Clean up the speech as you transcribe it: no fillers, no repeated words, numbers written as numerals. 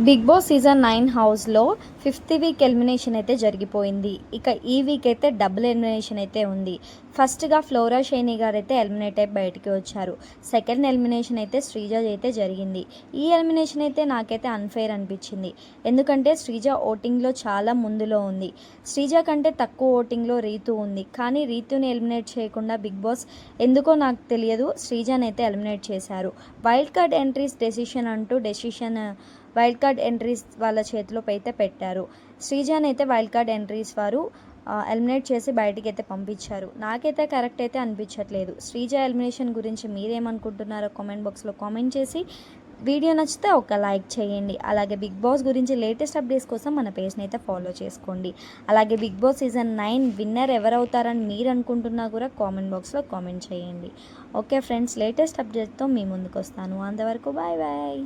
Big boss season 9 హౌస్లో 5th week elimination అయితే జరిగిపోయింది. ఇక ఈ వీక్ అయితే డబుల్ ఎలిమినేషన్ అయితే ఉంది. ఫస్ట్గా ఫ్లోరా షైనీ గారు అయితే ఎలిమినేట్ అయి బయటికి వచ్చారు. సెకండ్ ఎలిమినేషన్ అయితే శ్రీజ అయితే జరిగింది. ఈ ఎలిమినేషన్ అయితే నాకైతే అన్ఫెయిర్ అనిపించింది. ఎందుకంటే శ్రీజ ఓటింగ్లో చాలా ముందులో ఉంది. శ్రీజ కంటే తక్కువ ఓటింగ్లో రీతు ఉంది. కానీ రీతుని ఎలిమినేట్ చేయకుండా బిగ్ బాస్ ఎందుకో నాకు తెలియదు శ్రీజని అయితే ఎలిమినేట్ చేశారు. వైల్డ్ కార్డ్ ఎంట్రీస్ డెసిషన్ అంటూ వైల్డ్ కార్డ్ ఎంట్రీస్ వాళ్ళ చేతిలో అయితే పెట్టారు. శ్రీజాన్ అయితే వైల్డ్ కార్డ్ ఎంట్రీస్ వారు ఎలిమినేట్ చేసి బయటికి అయితే పంపించారు. నాకైతే కరెక్ట్ అయితే అనిపించట్లేదు. శ్రీజ ఎలిమినేషన్ గురించి మీరేమనుకుంటున్నారో కామెంట్ బాక్స్లో కామెంట్ చేసి వీడియో నచ్చితే ఒక లైక్ చేయండి. అలాగే బిగ్ బాస్ గురించి లేటెస్ట్ అప్డేట్స్ కోసం మన పేజ్ని అయితే ఫాలో చేసుకోండి. అలాగే బిగ్ బాస్ సీజన్ 9 విన్నర్ ఎవరవుతారని మీరు అనుకుంటున్నా కూడా కామెంట్ బాక్స్లో కామెంట్ చేయండి. ఓకే ఫ్రెండ్స్, లేటెస్ట్ అప్డేట్తో మీ ముందుకు వస్తాను. అంతవరకు బాయ్ బాయ్.